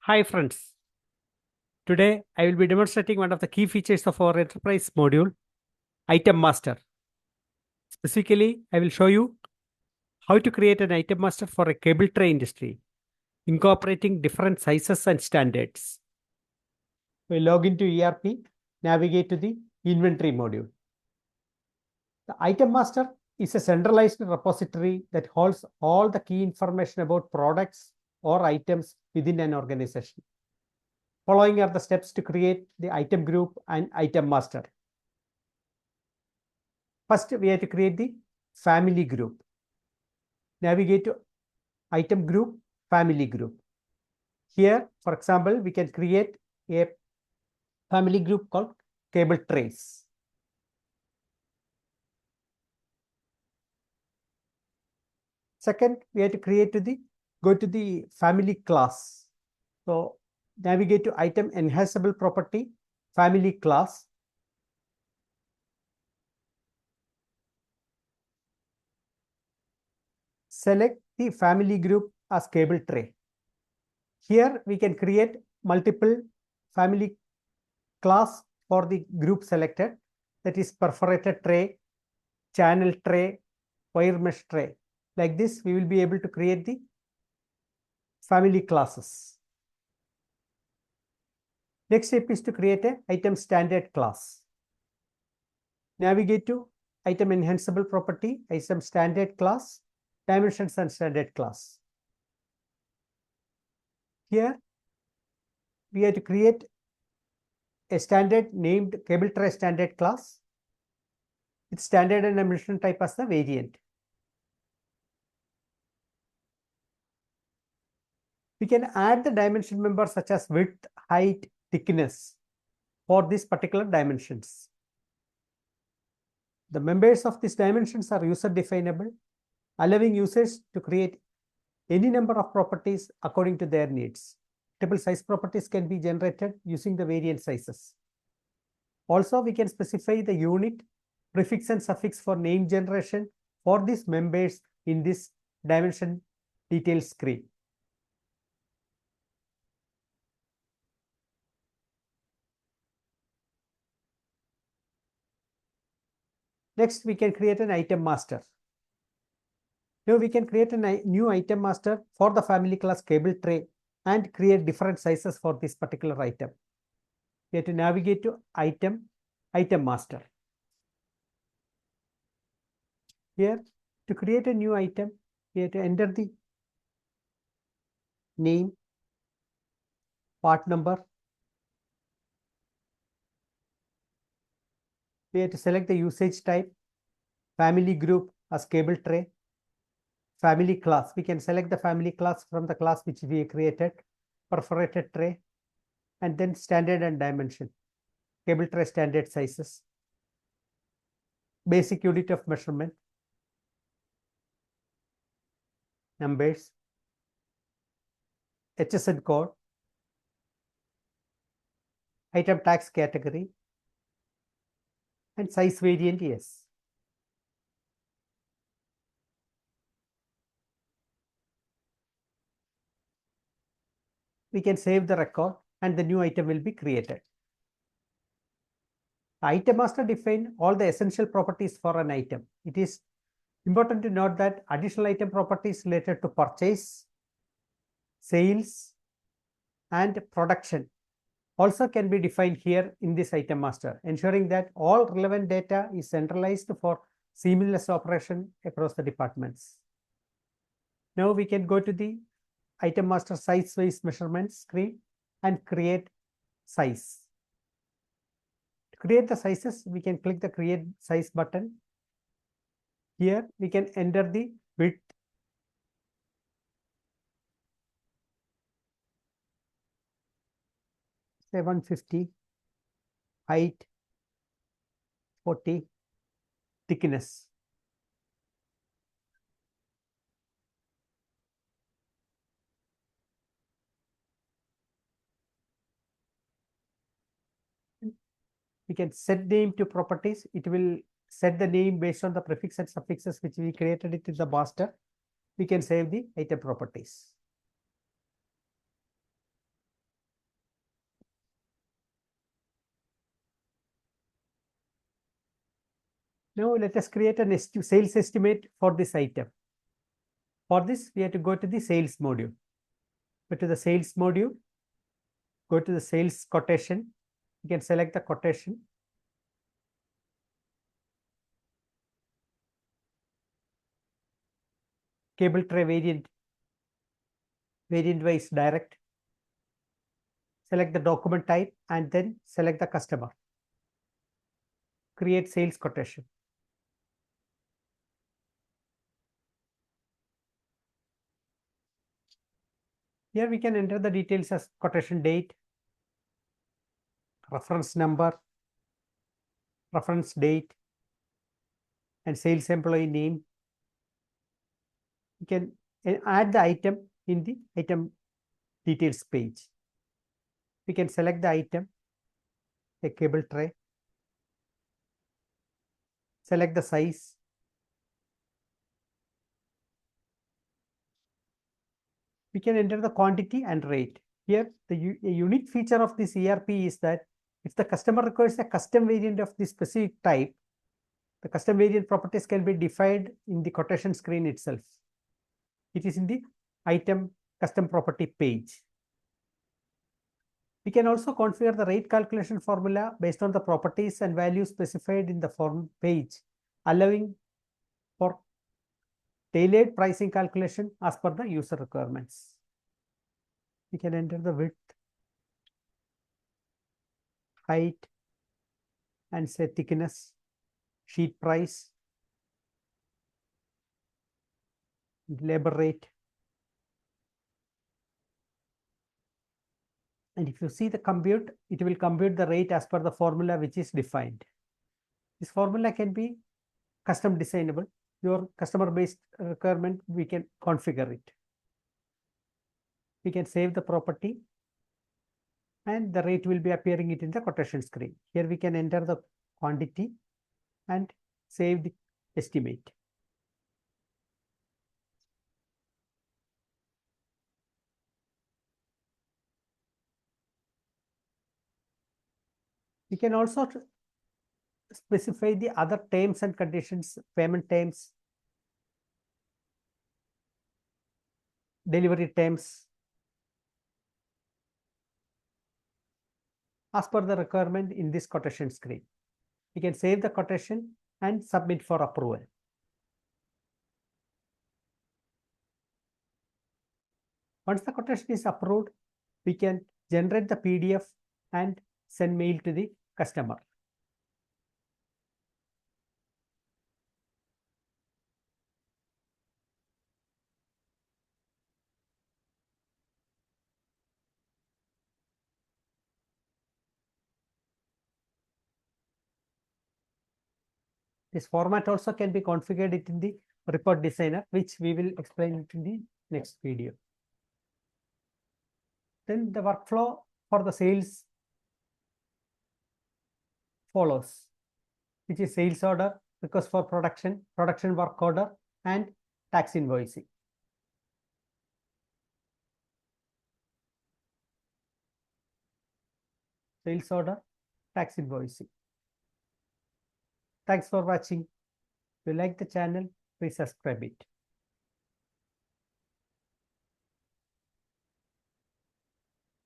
Hi friends, today I will be demonstrating one of the key features of our enterprise module, Item Master. Specifically, I will show you how to create an item master for a cable tray industry, incorporating different sizes and standards. We log into ERP, navigate to the inventory module. The item master is a centralized repository that holds all the key information about products or items within an organization. Following are the steps to create the item group and item master. First, we have to create the family group. Navigate to item group, family group. Here, for example, we can create a family group called cable trays. Second, we have to go to the family class. So navigate to item enhanceable property, family class. Select the family group as cable tray. Here we can create multiple family class for the group selected, that is perforated tray, channel tray, wire mesh tray. Like this, we will be able to create the family classes. Next step is to create an item standard class. Navigate to item enhanceable property, item standard class, dimensions and standard class. Here, we have to create a standard named cable tray standard class with standard and dimension type as the variant. We can add the dimension members such as width, height, thickness for these particular dimensions. The members of these dimensions are user definable, allowing users to create any number of properties according to their needs. Multiple size properties can be generated using the variant sizes. Also, we can specify the unit, prefix and suffix for name generation for these members in this dimension detail screen. Next, we can create an item master. Now we can create a new item master for the family class cable tray and create different sizes for this particular item. We have to navigate to item master. Here, to create a new item, we have to enter the name, part number. We have to select the usage type, family group as cable tray, family class. We can select the family class from the class which we created, perforated tray, and then standard and dimension, cable tray standard sizes, basic unit of measurement, numbers, HSN code, item tax category, and size variant yes. We can save the record and the new item will be created. Item master define all the essential properties for an item. It is important to note that additional item properties related to purchase, sales, and production also can be defined here in this item master, ensuring that all relevant data is centralized for seamless operation across the departments. Now we can go to the item master size-wise measurement screen and create size. To create the sizes, we can click the create size button. Here we can enter the width, say 150, height 40, thickness. We can set name to properties. It will set the name based on the prefix and suffixes which we created it in the master. We can save the item properties. Now let us create a sales estimate for this item. For this, we have to go to the sales module. Go to the sales module, go to the sales quotation. You can select the quotation. Cable tray variant wise direct. Select the document type and then select the customer. Create sales quotation. Here we can enter the details as quotation date, reference number, reference date, and sales employee name. You can add the item in the item details page. We can select the item, a cable tray, select the size, we can enter the quantity and rate. Here, the unique feature of this ERP is that if the customer requires a custom variant of this specific type, the custom variant properties can be defined in the quotation screen itself. It is in the item custom property page. We can also configure the rate calculation formula based on the properties and values specified in the form page, allowing for tailored pricing calculation as per the user requirements. We can enter the width, height, and say thickness, sheet price, labor rate. And if you see the compute, it will compute the rate as per the formula which is defined. This formula can be custom designable. Your customer based requirement, we can configure it. We can save the property and the rate will be appearing it in the quotation screen. Here we can enter the quantity and save the estimate. We can also specify the other terms and conditions, payment terms, delivery terms, as per the requirement in this quotation screen. We can save the quotation and submit for approval. Once the quotation is approved, we can generate the PDF and send mail to the customer. This format also can be configured in the report designer, which we will explain it in the next video. Then the workflow for the sales follows, which is sales order, request for production, production work order, and tax invoicing. Sales order, tax invoicing. Thanks for watching. If you like the channel, please subscribe it.